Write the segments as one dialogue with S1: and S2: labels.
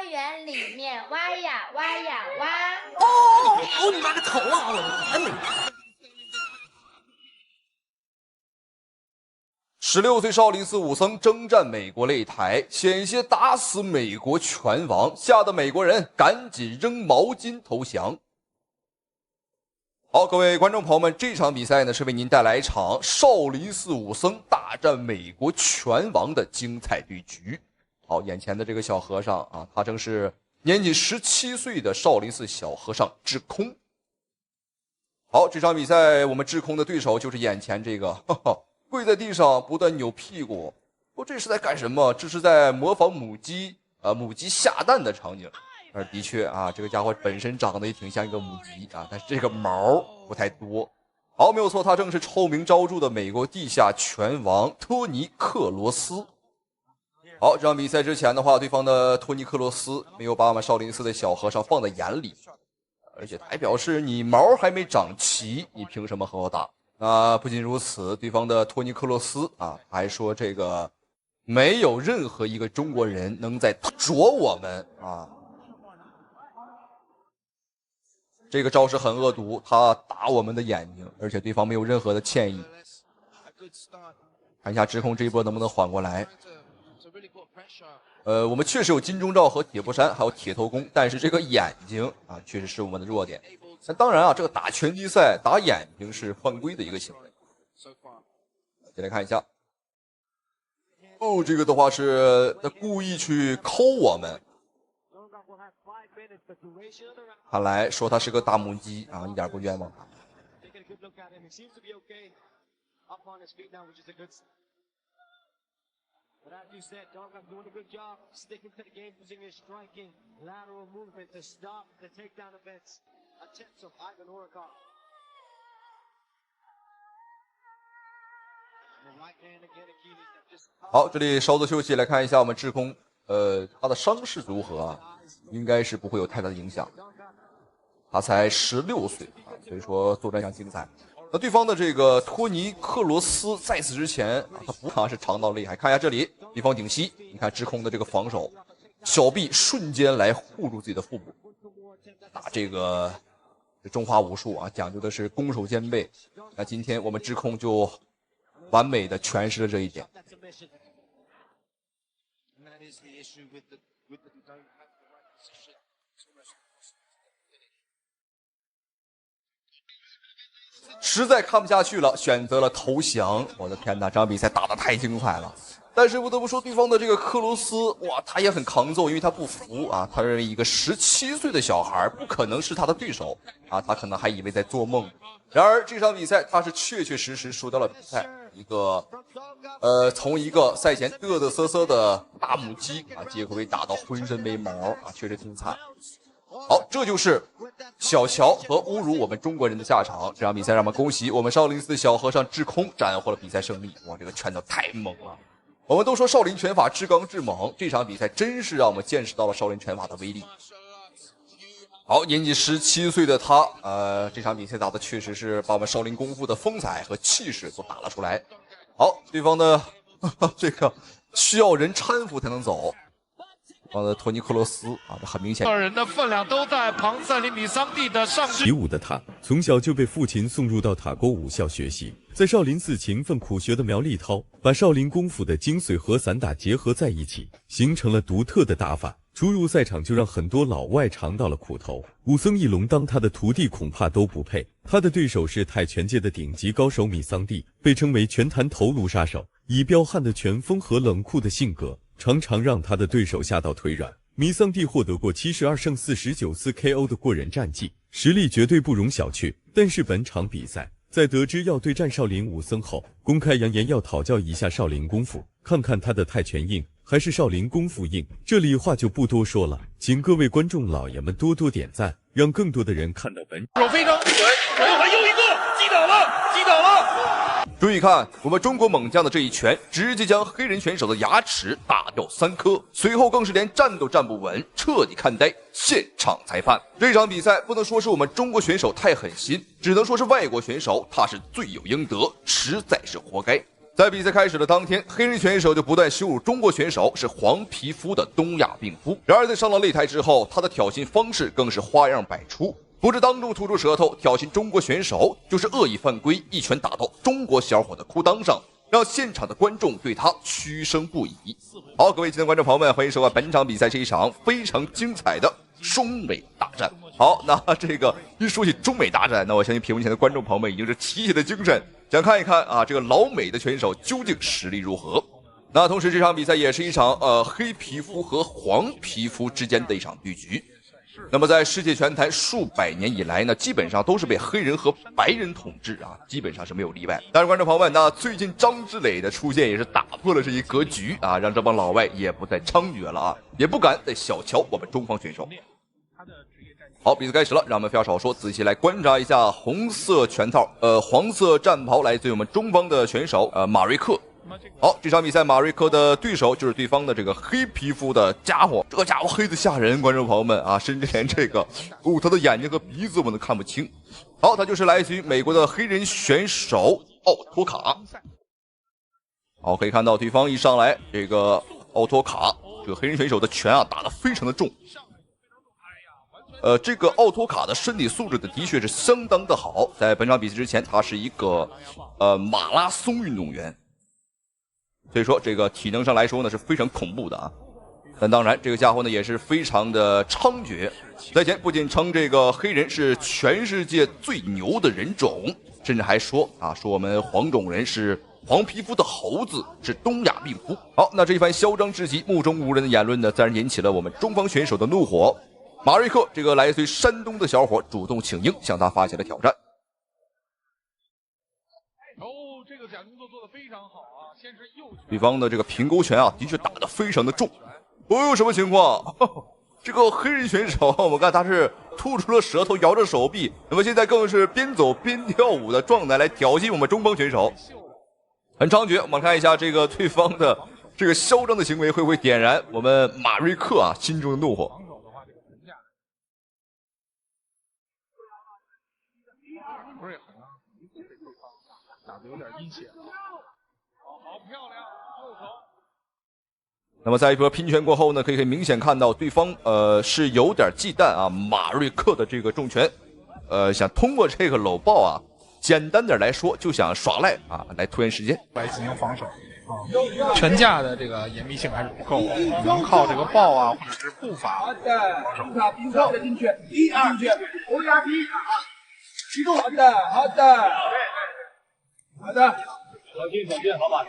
S1: 公园里面挖呀挖呀挖。
S2: 哦，你妈个头啊！我你
S3: ！16岁少林寺武僧征战美国擂台，险些打死美国拳王，吓得美国人赶紧扔毛巾投降。好，各位观众朋友们，这场比赛呢是为您带来一场少林寺武僧大战美国拳王的精彩对局。好，眼前的这个小和尚啊，他正是年仅17岁的少林寺小和尚智空。好，这场比赛我们智空的对手就是眼前这个，跪在地上不断扭屁股。这是在干什么？这是在模仿母鸡下蛋的场景。的确啊，这个家伙本身长得也挺像一个母鸡啊，但是这个毛不太多。好，没有错，他正是臭名昭著的美国地下拳王托尼克罗斯。好，这场比赛之前的话，对方的托尼克罗斯没有把我们少林寺的小和尚放在眼里，而且他还表示你毛还没长齐，你凭什么和我打？不仅如此，对方的托尼克罗斯啊还说这个没有任何一个中国人能在啄我们啊。这个招式很恶毒，他打我们的眼睛，而且对方没有任何的歉意。看一下智空这一波能不能缓过来。我们确实有金钟罩和铁布衫，还有铁头功，但是这个眼睛啊，确实是我们的弱点。那当然啊，这个打拳击赛打眼睛是犯规的一个行为。先来看一下，这个的话是他故意去抠我们。看来说他是个大母鸡啊，一点不冤枉他。好，这里稍作休息，来看一下我们智空，他的伤势如何啊？应该是不会有太大的影响。他才16岁啊，所以说作战相精彩。那对方的这个托尼克罗斯在此之前啊，他不是长到厉害。看一下这里，对方顶膝，你看智空的这个防守，小臂瞬间来护住自己的腹部。打这个中华武术啊，讲究的是攻守兼备。那今天我们智空就完美的诠释了这一点。实在看不下去了，选择了投降。我的天哪，这场比赛打得太精彩了！但是不得不说，对方的这个克罗斯，哇，他也很抗揍，因为他不服啊，他认为一个17岁的小孩不可能是他的对手啊，他可能还以为在做梦。然而这场比赛他是确确实实输掉了比赛，从一个赛前嘚嘚瑟瑟的大母鸡啊，结果被打到浑身没毛啊，确实挺惨。好，这就是小乔和侮辱我们中国人的下场。这场比赛让我们恭喜我们少林寺小和尚智空斩获了比赛胜利。哇，这个拳头太猛了！我们都说少林拳法至刚至猛，这场比赛真是让我们见识到了少林拳法的威力。好，年仅17岁的他，这场比赛打的确实是把我们少林功夫的风采和气势都打了出来。好，对方的这个需要人搀扶才能走。托尼克罗斯啊，这很明显，
S4: 人的分量都在庞塞里米桑蒂的上。
S5: 习武的他，从小就被父亲送入到塔沟武校学习。在少林寺勤奋苦学的苗立涛，把少林功夫的精髓和散打结合在一起，形成了独特的打法。初入赛场就让很多老外尝到了苦头。武僧一龙当他的徒弟恐怕都不配。他的对手是泰拳界的顶级高手米桑蒂，被称为拳坛头颅杀手，以彪悍的拳风和冷酷的性格，常常让他的对手吓到腿软。米桑蒂获得过72胜49次 KO 的过人战绩，实力绝对不容小觑。但是本场比赛，在得知要对战少林武僧后，公开扬言要讨教一下少林功夫，看看他的泰拳硬还是少林功夫硬。这里话就不多说了，请各位观众老爷们多多点赞，让更多的人看到本
S4: 手非常准，还又一个击倒了。
S3: 注意看，我们中国猛将的这一拳，直接将黑人选手的牙齿打掉3颗，随后更是连站都站不稳，彻底看呆现场裁判。这场比赛不能说是我们中国选手太狠心，只能说是外国选手他是罪有应得，实在是活该。在比赛开始的当天，黑人选手就不断羞辱中国选手是黄皮肤的东亚病夫。然而在上了擂台之后，他的挑衅方式更是花样百出，不是当众吐出舌头挑衅中国选手，就是恶意犯规，一拳打到中国小伙的裤裆上，让现场的观众对他嘘声不已。好，各位亲爱的观众朋友们，欢迎收看本场比赛，是一场非常精彩的中美大战。好，那这个一说起中美大战，那我相信屏幕前的观众朋友们已经是提起了精神，想看一看啊，这个老美的选手究竟实力如何。那同时这场比赛也是一场黑皮肤和黄皮肤之间的一场对局。那么在世界拳坛数百年以来呢，基本上都是被黑人和白人统治啊，基本上是没有例外。但是观众朋友们，那最近张之磊的出现也是打破了这一格局啊，让这帮老外也不再猖獗了啊，也不敢再小瞧我们中方选手。好，比赛开始了，让我们废话少说，仔细来观察一下红色拳套，黄色战袍来自于我们中方的选手，马瑞克。好，这场比赛马瑞克的对手就是对方的这个黑皮肤的家伙，这个家伙黑得吓人，观众朋友们啊，甚至连这个他的眼睛和鼻子我们都看不清。好，他就是来自于美国的黑人选手奥托卡。好，可以看到对方一上来，这个奥托卡这个黑人选手的拳啊打得非常的重。这个奥托卡的身体素质的确是相当的好，在本场比赛之前，他是一个马拉松运动员，所以说这个体能上来说呢是非常恐怖的啊。但当然，这个家伙呢也是非常的猖獗，在前不仅称这个黑人是全世界最牛的人种，甚至还说我们黄种人是黄皮肤的猴子，是东亚病夫。好，那这一番嚣张至极、目中无人的言论呢，自然引起了我们中方选手的怒火。马瑞克这个来自于山东的小伙主动请缨，向他发起了挑战。
S4: 这个假动作做得非常好啊！先是右拳，
S3: 对方的这个平勾拳啊，的确打得非常的重。什么情况？这个黑人选手，我们看他是吐出了舌头，摇着手臂，那么现在更是边走边跳舞的状态来挑衅我们中方选手，很猖獗。我们看一下这个对方的这个嚣张的行为会不会点燃我们马瑞克啊心中的怒火？
S4: 不是也很打得有点阴险，好漂亮，右手。
S3: 那么在一波拼拳过后呢，可以明显看到对方是有点忌惮啊马瑞克的这个重拳，想通过这个搂抱啊，简单点来说就想耍赖啊，来拖延时间
S6: 来进行防守啊。拳架的这个严密性还是不够，能靠这个抱啊或者是步法防守。
S7: 进去，欧亚踢，启动，好的，小心，好吧。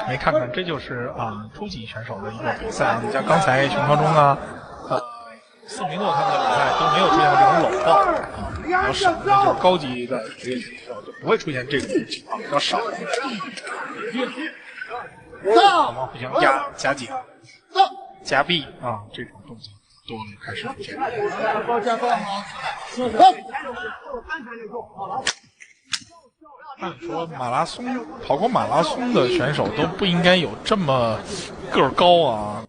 S6: 没看看，这就是初级选手的一个比赛啊。你像刚才熊超中啊，斯米诺他们的比赛都没有出现过这种搂抱啊，比较少。就是高级的职业选手就不会出现这种情况，比较少。往往互相夹紧、夹臂啊，这种动作多了开始出现。按说跑过马拉松的选手都不应该有这么个儿高啊。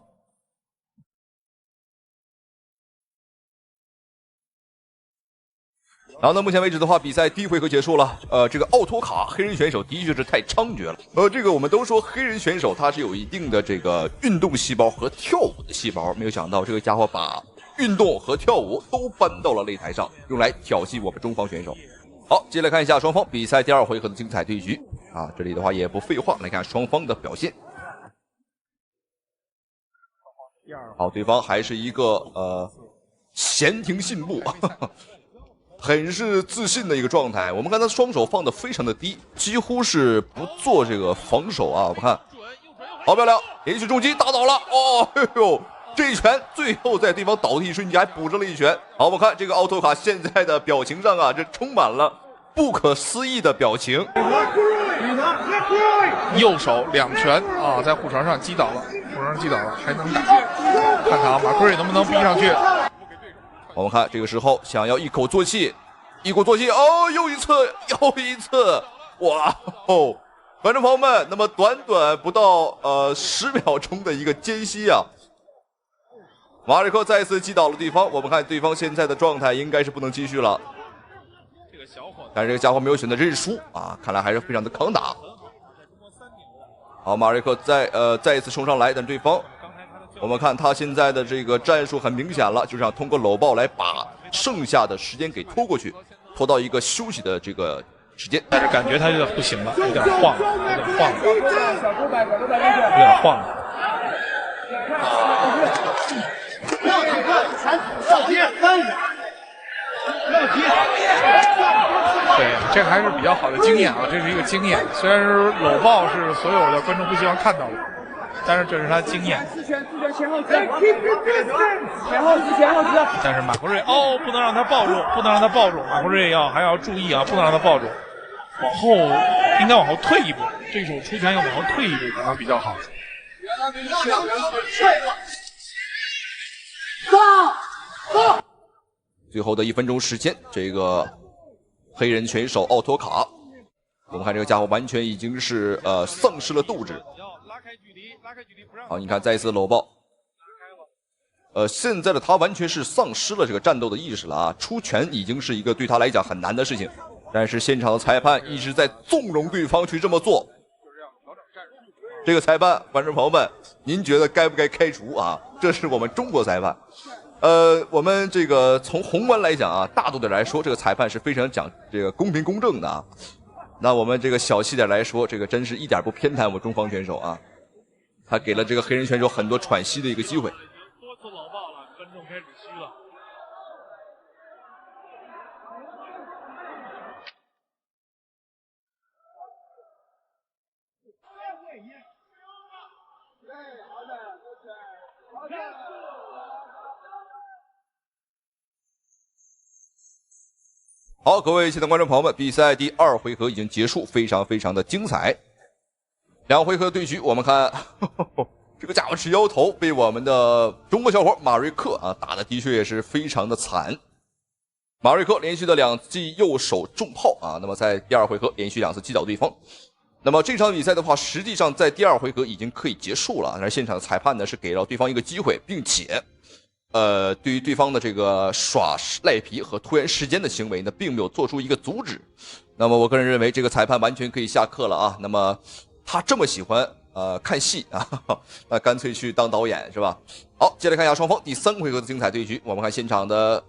S3: 然后呢，目前为止的话，比赛第一回合结束了。这个奥托卡黑人选手的确是太猖獗了。这个我们都说黑人选手他是有一定的这个运动细胞和跳舞的细胞，没有想到这个家伙把运动和跳舞都搬到了擂台上，用来挑衅我们中方选手。好，接下来看一下双方比赛第二回合的精彩对局啊！这里的话也不废话，来看双方的表现。好，对方还是一个闲庭信步，很是自信的一个状态。我们看他双手放得非常的低，几乎是不做这个防守啊！我们看，好漂亮，连续重击打倒了，这一拳最后在对方倒地一瞬间还补上了一拳。好，我们看这个奥托卡现在的表情上啊，这充满了不可思议的表情。
S6: 右手两拳啊，在护城上击倒了，还能打。看看啊，马奎瑞能不能逼上去？
S3: 我们看这个时候想要一鼓作气，又一次，哇哦！观众朋友们，那么短不到10秒钟的一个间隙啊。马瑞克再次击倒了对方，我们看对方现在的状态应该是不能继续了。但是这个家伙没有选择认输啊，看来还是非常的抗打。好，马瑞克再一次冲上来，但对方我们看他现在的这个战术很明显了，就是想通过搂抱来把剩下的时间给拖过去，拖到一个休息的这个时间。
S6: 但是感觉他有点不行了，有点晃了，有点晃了。对，这还是比较好的经验啊，这是一个经验。虽然是搂抱是所有的观众不希望看到的，但是这是他经验。但是马克瑞不能让他抱住，不能让他抱住。马克瑞还要注意啊，不能让他抱住。往后应该往后退一步，对手出拳要往后退一步可能比较好。
S3: 最后的1分钟时间，这个黑人拳手奥托卡，我们看这个家伙完全已经是丧失了斗志。好，你看再一次搂抱。现在的他完全是丧失了这个战斗的意识了啊！出拳已经是一个对他来讲很难的事情，但是现场的裁判一直在纵容对方去这么做。这个裁判，观众朋友们，您觉得该不该开除啊？这是我们中国裁判。我们这个从宏观来讲啊，大度点来说，这个裁判是非常讲这个公平公正的啊。那我们这个小气点来说，这个真是一点不偏袒我们中方选手啊。他给了这个黑人选手很多喘息的一个机会。
S6: 多次搂抱了，观众开始虚了。
S3: 好，各位亲爱的观众朋友们，比赛第2回合已经结束，非常非常的精彩。2回合的对局，我们看这个家伙直摇头，被我们的中国小伙马瑞克啊打的的确也是非常的惨。马瑞克连续的2记右手重炮啊，那么在第2回合连续2次击倒对方。那么这场比赛的话，实际上在第2回合已经可以结束了，但是现场的裁判呢是给了对方一个机会，并且对于对方的这个耍赖皮和拖延时间的行为呢，并没有做出一个阻止。那么我个人认为，这个裁判完全可以下课了啊。那么他这么喜欢看戏啊，那干脆去当导演是吧？好，接着看一下双方第3回合的精彩对局。我们看现场的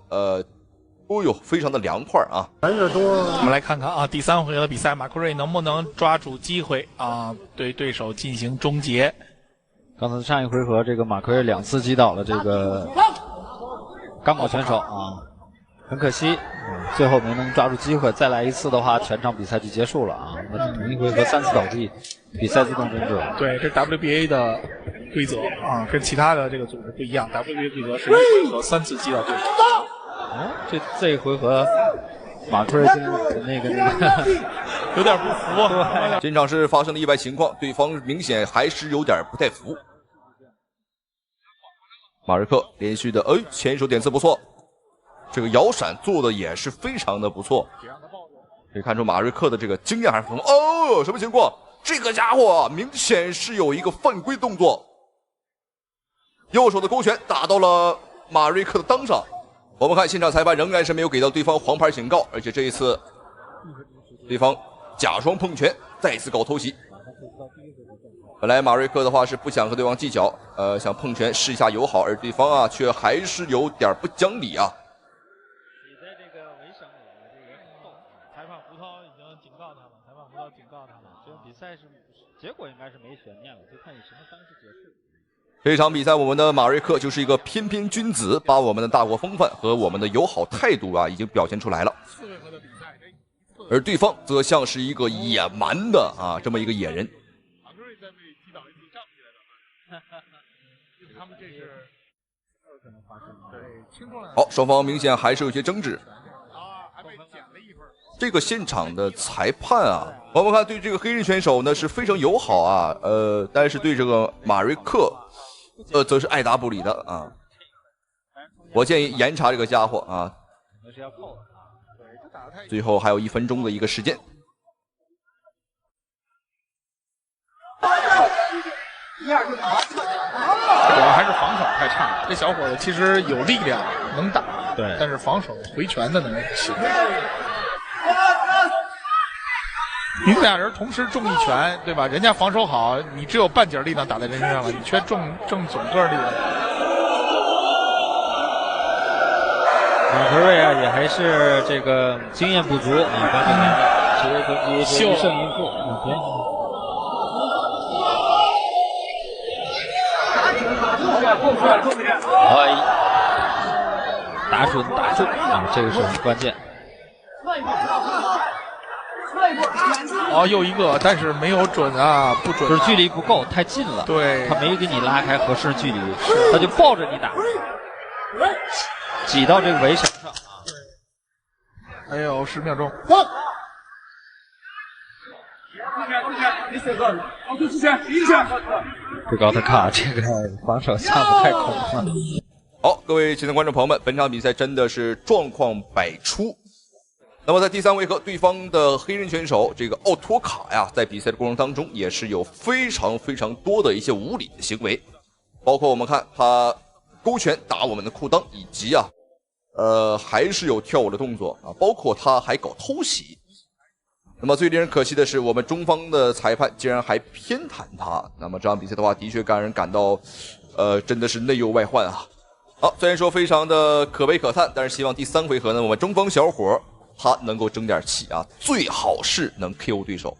S3: 非常的凉快啊。
S6: 我们来看看啊，第3回合的比赛，马克瑞能不能抓住机会啊，对对手进行终结？
S8: 刚才上一回合，这个马克瑞2次击倒了这个刚果选手啊，很可惜，最后没能抓住机会。再来一次的话，全场比赛就结束了啊。那同一回合3次倒地，比赛自动终止。
S6: 对，这 WBA 的规则啊，跟其他的这个组织不一样。WBA 规则是1回合3次击倒对手。
S8: 这一回合，马克瑞那个
S6: 有点不服啊。
S3: 现场是发生了意外情况，对方明显还是有点不太服。马瑞克连续的前手点刺不错，这个摇闪做的也是非常的不错，可以看出马瑞克的这个经验还是很什么情况？这个家伙明显是有一个犯规动作，右手的勾拳打到了马瑞克的裆上。我们看现场裁判仍然是没有给到对方黄牌警告，而且这一次对方假装碰拳，再次搞偷袭。本来马瑞克的话是不想和对方计较，想碰拳试一下友好，而对方啊却还是有点不讲理啊。
S8: 你在这个围绳里的这个互动，裁判胡涛已经警告他了，这场比赛是结果应该是没悬念了，就看以什么方式结束。
S3: 这场比赛我们的马瑞克就是一个翩翩君子，把我们的大国风范和我们的友好态度啊已经表现出来了。而对方则像是一个野蛮的这么一个野人。好，双方明显还是有些争执。这个现场的裁判啊，我们看对这个黑人选手呢是非常友好啊，但是对这个马瑞克，则是爱答不理的啊。我建议严查这个家伙啊。最后还有1分钟的一个时间。
S6: 主要还是防守太差，这小伙子其实有力量能打，
S8: 对，
S6: 但是防守回拳的能力不行。你俩人同时中一拳，对吧？人家防守好，你只有半截力量打在人身上了，你却正总个力量。
S8: 马克瑞啊，也还是这个经验不足啊，刚才职业攻击一胜一负啊，别。打准啊，这个是很关键。
S6: 哦，又一个，但是没有准啊，不准、啊，
S8: 就是距离不够，太近了。
S6: 对，
S8: 他没给你拉开合适距离，他就抱着你打，挤到这个围墙上啊。
S6: 还有10秒钟。
S8: 这个奥特卡这个防守下不太空了。
S3: 好，各位亲爱的观众朋友们，本场比赛真的是状况百出。那么在第3回合，对方的黑人选手这个奥托卡呀，在比赛的过程当中也是有非常多的一些无理的行为，包括我们看他勾拳打我们的裤裆，以及还是有跳舞的动作啊，包括他还搞偷袭。那么最令人可惜的是，我们中方的裁判竟然还偏袒他。那么这场比赛的话，的确让人感到真的是内忧外患啊。好，虽然说非常的可悲可叹，但是希望第3回合呢，我们中方小伙他能够争点气啊，最好是能 KO 对手。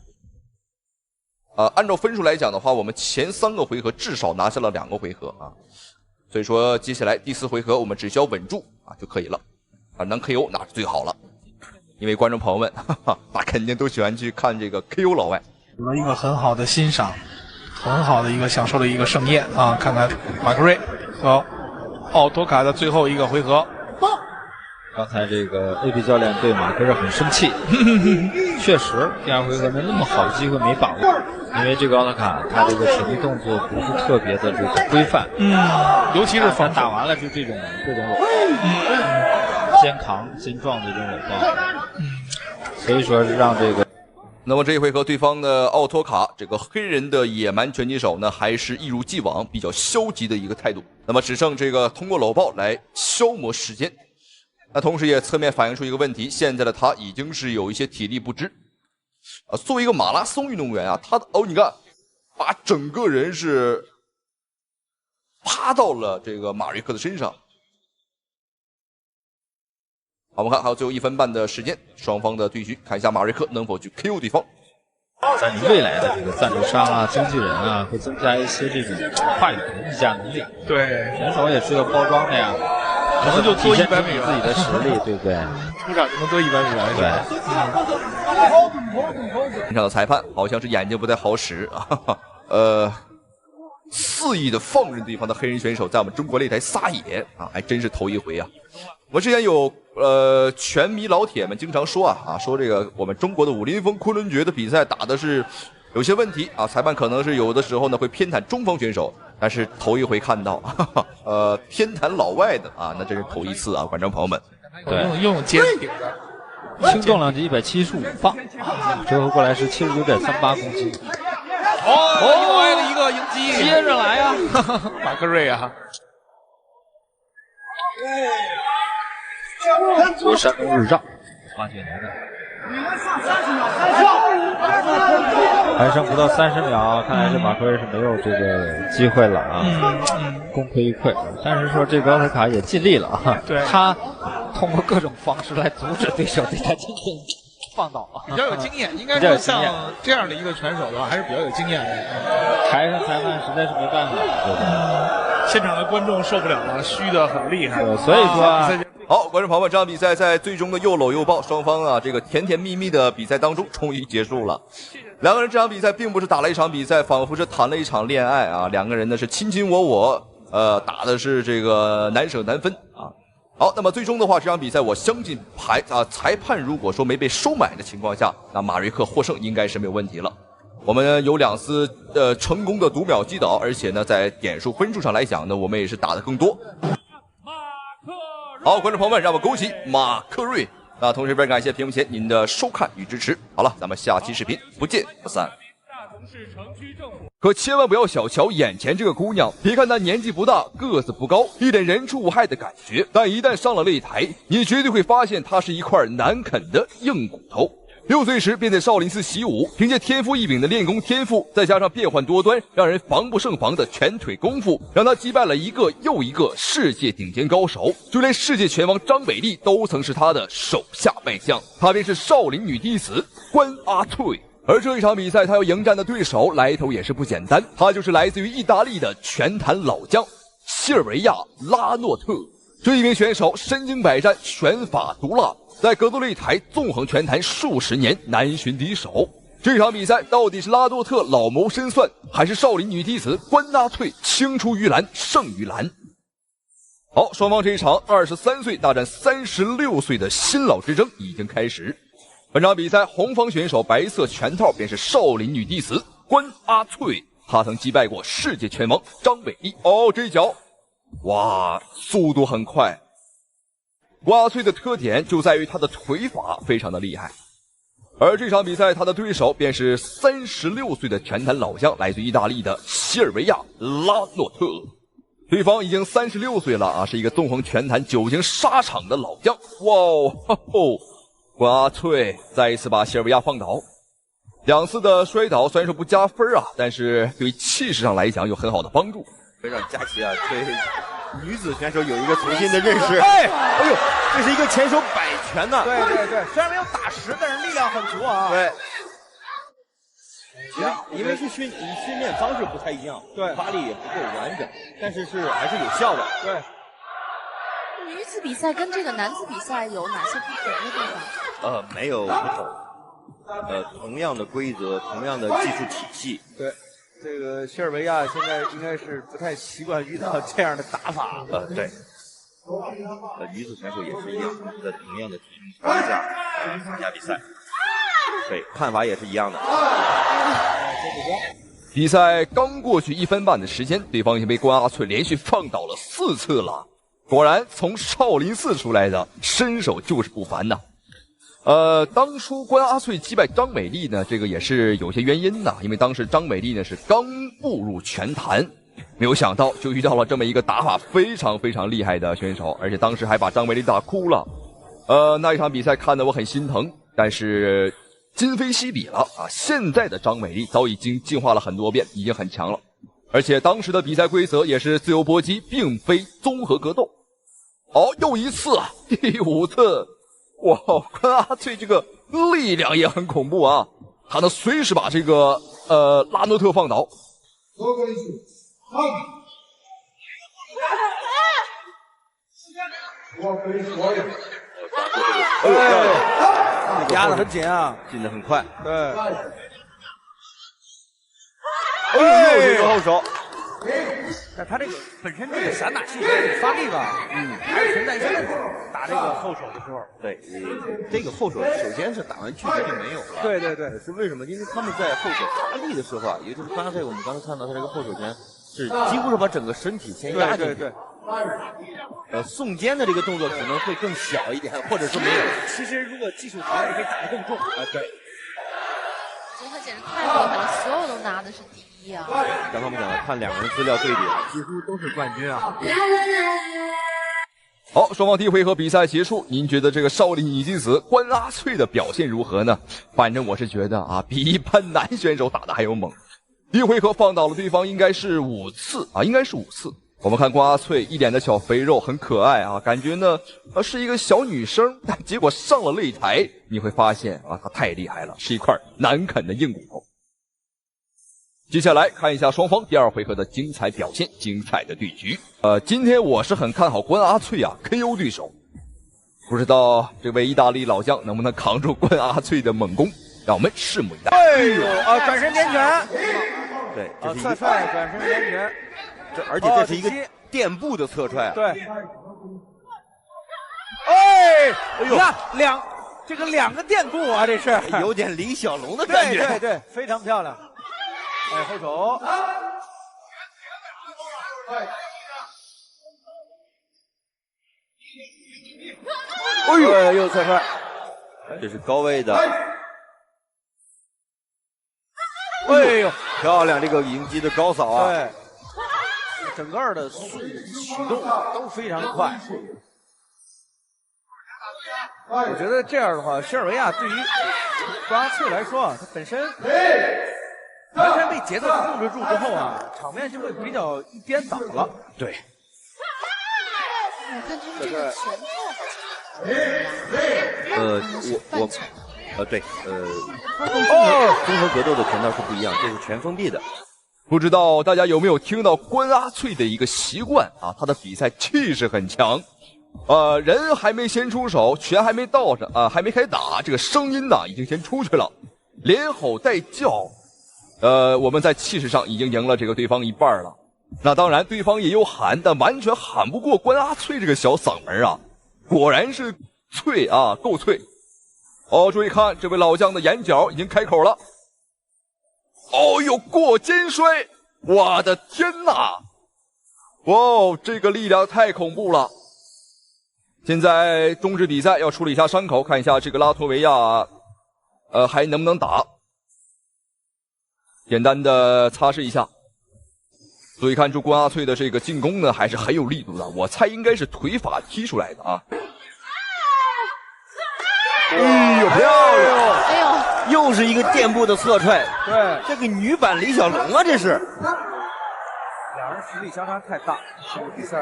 S3: 按照分数来讲的话，我们前3个回合至少拿下了2个回合啊，所以说接下来第4回合我们只需要稳住啊就可以了啊，能 KO 那是最好了。因为观众朋友们，他肯定都喜欢去看这个 KO 老外，
S6: 有了一个很好的欣赏，很好的一个享受的一个盛宴啊！看看马克瑞和奥托卡的最后一个回合。
S8: 刚才这个 AB 教练对马克瑞很生气，确实第2回合没那么好的机会没把握，因为这个奥特卡他这个体力动作不是特别的这个规范，
S6: 尤其是防
S8: 打完了就这种搂肩扛肩撞的这种搂抱，所以说是让这个。
S3: 那么这一回合对方的奥托卡这个黑人的野蛮拳击手呢，还是一如既往比较消极的一个态度，那么只剩这个通过搂抱来消磨时间。那同时也侧面反映出一个问题，现在的他已经是有一些体力不支作为一个马拉松运动员啊，他你看把整个人是趴到了这个马瑞克的身上。好，我们看还有最后1分半的时间，双方的对局，看一下马瑞克能否去 KO 对方。
S8: 在你未来的这个赞助商啊、经纪人啊，会增加一些这种话语的议价能力。
S6: 对，
S8: 选手也是要包装的呀，
S6: 可能就多100美元，
S8: 自己的实力，对不对？
S6: 出场就能多100美元。
S3: 对。现场的裁判好像是眼睛不太好使啊，肆意的放任对方的黑人选手在我们中国擂台撒野啊，还真是头一回啊。我们之前有拳迷老铁们经常说说这个我们中国的武林风昆仑决的比赛打的是有些问题啊，裁判可能是有的时候呢会偏袒中方选手，但是头一回看到偏袒老外的啊，那真是头一次啊，观众朋友们。
S6: 对，用肩顶的，
S8: 轻重量级175磅，折合过来是79.38公斤。
S6: 又挨了一个迎击，
S8: 接着来啊，
S6: 马克瑞啊！
S8: 从山东日照发掘来的，还剩不到30秒，看来这马克瑞是没有这个机会了啊，功亏一篑。但是说这个奥特卡也尽力了啊，
S6: 对，
S8: 他通过各种方式来阻止对手对他进行放倒，
S6: 比较有经验，应该说像这样的一个拳手的话，还是比较有经验的。
S8: 台上裁判实在是没办法，
S6: 现场的观众受不了了，虚的很厉害。
S8: 所以说
S3: 好，观众朋友们，这场比赛在最终的又搂又抱，双方啊这个甜甜蜜蜜的比赛当中终于结束了。两个人这场比赛并不是打了一场比赛，仿佛是谈了一场恋爱啊，两个人呢是卿卿我我，打的是这个难舍难分啊。好，那么最终的话，这场比赛我相信裁判如果说没被收买的情况下，那马瑞克获胜应该是没有问题了。我们有2次成功的读秒击倒，而且呢在点数分数上来讲呢，我们也是打的更多。好，观众朋友们，让我们恭喜马克瑞。那同时非常感谢屏幕前您的收看与支持。好了，咱们下期视频不见不散。可千万不要小瞧眼前这个姑娘，别看她年纪不大，个子不高，一点人畜无害的感觉，但一旦上了擂台，你绝对会发现她是一块难啃的硬骨头。6岁时便在少林寺习武，凭借天赋异禀的练功天赋，再加上变幻多端、让人防不胜防的拳腿功夫，让他击败了一个又一个世界顶尖高手，就连世界拳王张美丽都曾是他的手下败将。他便是少林女弟子关阿翠。而这一场比赛，他要迎战的对手来头也是不简单，他就是来自于意大利的拳坛老将西尔维亚·拉诺特。这一名选手身经百战，拳法毒辣，在格斗擂台纵横拳坛数十年，难寻敌手。这场比赛到底是拉诺特老谋深算，还是少林女弟子关阿翠青出于蓝胜于蓝？好，双方这一场23岁大战36岁的新老之争已经开始。本场比赛红方选手白色拳套便是少林女弟子关阿翠，她曾击败过世界拳王张美丽。哦，这一脚哇，速度很快。关阿翠的特点就在于她的腿法非常的厉害，而这场比赛她的对手便是36岁的拳坛老将，来自意大利的西尔维亚·拉诺特。对方已经36岁了啊，是一个纵横拳坛久经沙场的老将。哇哦，关阿翠再一次把西尔维亚放倒。2次的摔倒虽然说不加分啊，但是对气势上来讲有很好的帮助。
S9: 会让佳琪啊对女子选手有一个重新的认识。
S2: 哎
S9: 呦，这是一个前手摆拳呐。
S2: 对对对，虽然没有打实，但是力量很足啊。
S9: 对。其实因为是训练方式不太一样，
S2: 对，
S9: 发力也不够完整，但是还是有效的。
S2: 对。
S1: 女子比赛跟这个男子比赛有哪些不同的地方？
S9: 没有不同。同样的规则，同样的技术体系。
S2: 对。这个西尔维亚现在应该是不太习惯遇到这样的打法。
S9: 对。女子选手也是一样，在同样的体型条件下参加比赛。对，看法也是一样的。
S3: 比赛刚过去1分半的时间，对方已经被关阿翠连续放倒了4次了。果然，从少林寺出来的身手就是不凡呐。当初关阿翠击败张美丽呢，这个也是有些原因的，因为当时张美丽呢是刚步入拳坛，没有想到就遇到了这么一个打法非常非常厉害的选手，而且当时还把张美丽打哭了。那一场比赛看得我很心疼，但是今非昔比了啊！现在的张美丽早已经进化了很多遍，已经很强了，而且当时的比赛规则也是自由搏击，并非综合格斗。哦，又一次啊，第5次。哇，关阿翠这个力量也很恐怖啊，他能随时把这个拉诺特放倒。
S2: 压得很紧啊，
S9: 进得很快。
S2: 对。
S9: 这个后手。
S2: 但他这个本身这个散打系统发力吧，还是存在一些问题。打这个后手的时候，
S9: 对，这个后手首先是打完确实就没有了。
S2: 对对对，
S9: 是为什么？因为他们在后手发力的时候啊，也就是刚才我们看到他这个后手拳是几乎是把整个身体先压进去。
S2: 对对。
S9: 送肩的这个动作可能会更小一点，或者说没有。
S2: 其实如果技术好，你可以打得更重啊。对。
S1: 我觉得他简直太厉害了，所有都拿的是第1啊！
S9: 刚才我们讲了，看2个人资料对比，
S2: 几乎都是冠军啊。
S3: 好，双方第1回合比赛结束，您觉得这个少林女弟子关阿翠的表现如何呢？反正我是觉得啊，比一般男选手打的还要猛。第1回合放倒了对方应该是5次啊，应该是5次。我们看关阿翠一脸的小肥肉，很可爱啊，感觉呢是一个小女生，但结果上了擂台，你会发现啊，她太厉害了，是一块难啃的硬骨头。接下来看一下双方第2回合的精彩表现，精彩的对局。今天我是很看好关阿翠啊 KO 对手，不知道这位意大利老将能不能扛住关阿翠的猛攻，让我们拭目以待。
S2: 哎呦啊，转身连拳，
S9: 对，
S2: 这是一个侧踹转身连拳。
S9: 而且这是一个垫步的侧踹。
S2: 对。哎，你看这个2个垫步啊，这是
S9: 有点李小龙的感觉。
S2: 对对对，非常漂亮。哎，后手。
S9: 哎呦，又侧踹，这是高位的。哎呦，漂亮！这个迎击的高扫啊。
S2: 对。整个的速度启动都非常快，我觉得这样的话，西尔维亚对于关阿翠来说啊，他本身完全被节奏控制住之后啊，场面就会比较一边倒了。
S9: 对。
S1: 我看他们这个拳套好像
S9: 对，综合格斗的拳套是不一样，这是全封闭的。
S3: 不知道大家有没有听到关阿翠的一个习惯啊？他的比赛气势很强，人还没先出手，拳还没到上啊，还没开打，这个声音呢已经先出去了，连吼带叫，我们在气势上已经赢了这个对方一半了。那当然，对方也有喊，但完全喊不过关阿翠这个小嗓门啊，果然是脆啊，够脆。哦，注意看，这位老将的眼角已经开口了。哦呦，过肩摔！我的天哪！哇，这个力量太恐怖了。现在终止比赛，要处理一下伤口，看一下这个拉脱维亚，还能不能打？简单的擦拭一下。注意看，关阿翠的这个进攻呢，还是很有力度的。我猜应该是腿法踢出来的啊。
S9: 哎呦，漂亮！
S1: 哎呦，
S9: 又是一个垫步的侧踹。
S2: 对，
S9: 这个女版李小龙啊，这是。
S2: 两人实力相差太大，这个比赛。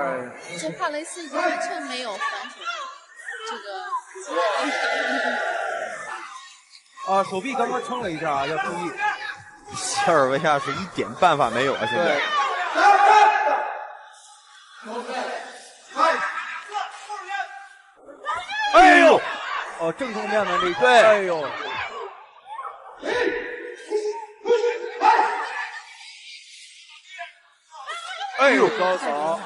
S1: 这帕雷斯已经完全没有反手这个。
S2: 手臂刚刚撑了一下啊，要注意。
S9: 塞尔维亚是一点办法没有啊，现在。
S2: 哎呦！正中面的那个，哎呦！哎呦，高扫！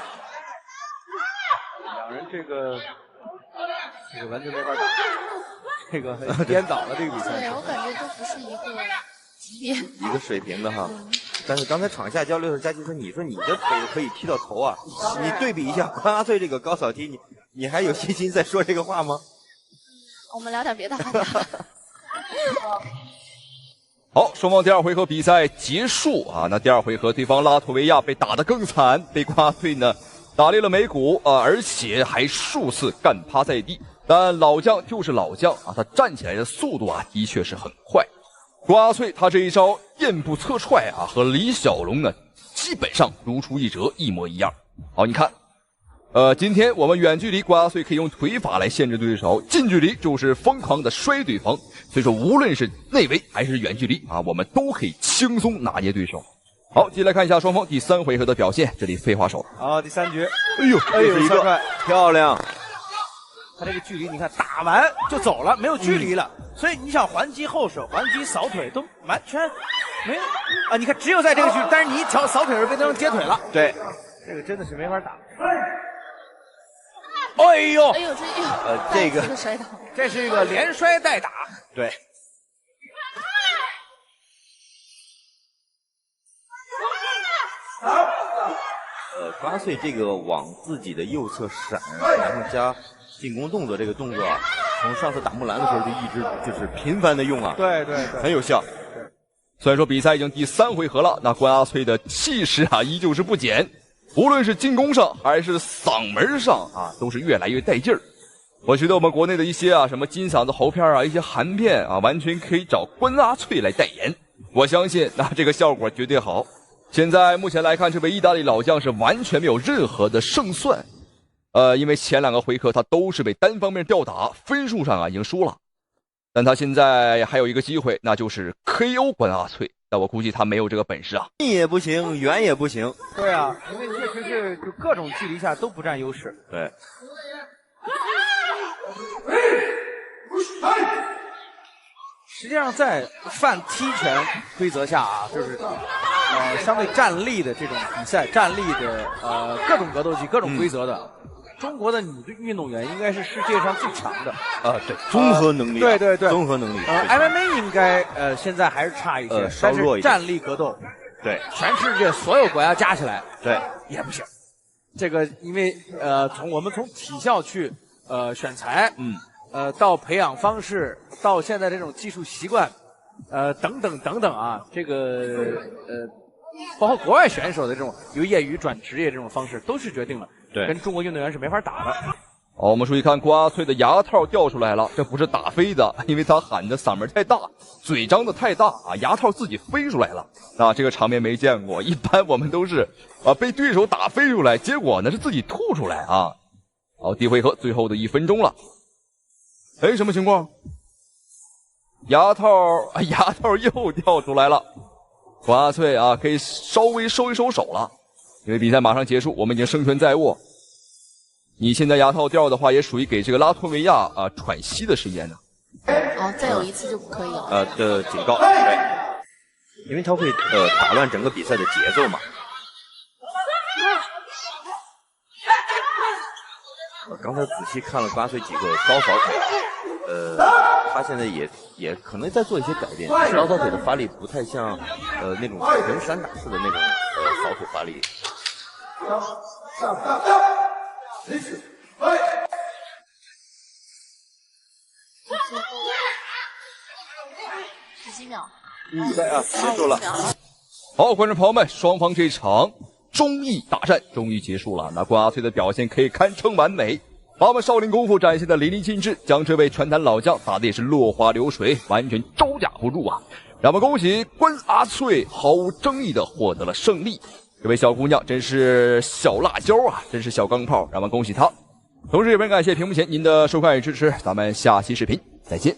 S2: 两人这个完全没法打，这个颠倒了这个比赛。
S1: 对，我感觉都不是一个级别，
S9: 一个水平的哈。但是刚才场下交流的时候，佳琪说：“你说你的腿可以踢到头啊？你对比一下关阿翠这个高扫踢，你还有信心再说这个话吗？”
S1: 我们聊点别的话题。
S3: 好，双方第二回合比赛结束啊。那第二回合，对方拉脱维亚被打得更惨，被关阿翠呢打裂了眉骨而且还数次干趴在地。但老将就是老将啊，他站起来的速度啊，的确是很快。关阿翠他这一招垫步侧踹啊，和李小龙呢基本上如出一辙，一模一样。好，你看。今天我们远距离关阿翠可以用腿法来限制对手，近距离就是疯狂的摔对方。所以说，无论是内围还是远距离啊，我们都可以轻松拿捏对手。好，接下来看一下双方第三回合的表现。这里废话少。
S2: 好，第三局。
S9: 哎呦，是一个漂亮。
S2: 他这个距离，你看打完就走了，没有距离了。所以你想还击后手、还击扫腿都完全没有啊！你看，只有在这个距离，但是你一瞧扫腿时被对方接腿了。
S9: 对，
S2: 这个真的是没法打。哎呦！
S1: 哎呦，
S9: 这个
S1: 摔倒，
S2: 这是一个连摔带打。
S9: 对。关阿翠这个往自己的右侧闪，然后加进攻动作，这个动作啊，从上次打木兰的时候就一直就是频繁的用啊。
S2: 对，
S9: 很有效。
S3: 虽然说比赛已经第三回合了，那关阿翠的气势啊依旧是不减。无论是进攻上还是嗓门上啊，都是越来越带劲儿。我觉得我们国内的一些什么金嗓子喉片啊，一些韩片啊，完全可以找关阿翠来代言。我相信这个效果绝对好。现在目前来看，这位意大利老将是完全没有任何的胜算。因为前两个回合他都是被单方面吊打，分数上已经输了。但他现在还有一个机会，那就是 KO 关阿翠。但我估计他没有这个本事啊，
S9: 近也不行，远也不行。
S2: 对啊，因为确实是就各种距离下都不占优势。
S9: 对。
S2: 实际上，在泛踢拳规则下啊，就是相对站立的这种比赛，站立的各种格斗技、各种规则的。中国的女运动员应该是世界上最强的
S9: 对，综合能力，
S2: 对，
S9: 综合能力。
S2: MMA 应该现在还是差一些，
S9: 稍弱一点。
S2: 但是站立格斗，
S9: 对，
S2: 全世界所有国家加起来，
S9: 对，
S2: 也不行。这个因为我们从体校去选材，到培养方式，到现在这种技术习惯，等等啊，这个包括国外选手的这种由业余转职业这种方式，都是决定了。
S9: 对，
S2: 跟中国运动员是没法打的。
S3: 好，我们注意看瓜脆的牙套掉出来了，这不是打飞的，因为他喊的嗓门太大，嘴张的太大啊，牙套自己飞出来了。啊，这个场面没见过，一般我们都是被对手打飞出来，结果呢是自己吐出来啊。好，第一回合最后的1分钟了。哎，什么情况？牙套又掉出来了。瓜脆啊，可以稍微收一收手了，因为比赛马上结束，我们已经胜权在握。你现在牙套掉的话，也属于给这个拉脱维亚喘息的时间呢。
S1: 好，再有一次就不可以了。
S9: 的警告，对，因为他会打乱整个比赛的节奏嘛。我刚才仔细看了瓜脆几个高扫腿，他现在也可能在做一些改变，高扫腿的发力不太像那种纯散打式的那种扫腿发力。
S1: 17秒。
S9: 结束了。
S3: 好，观众朋友们，双方这场忠义大战终于结束了。那瓜脆的表现可以堪称完美，把我们少林功夫展现的淋漓尽致，将这位拳坛老将打得也是落花流水，完全招架不住啊！让我们恭喜关阿翠毫无争议的获得了胜利。这位小姑娘真是小辣椒啊，真是小钢炮，让我们恭喜她。同时也非常感谢屏幕前您的收看与支持，咱们下期视频再见。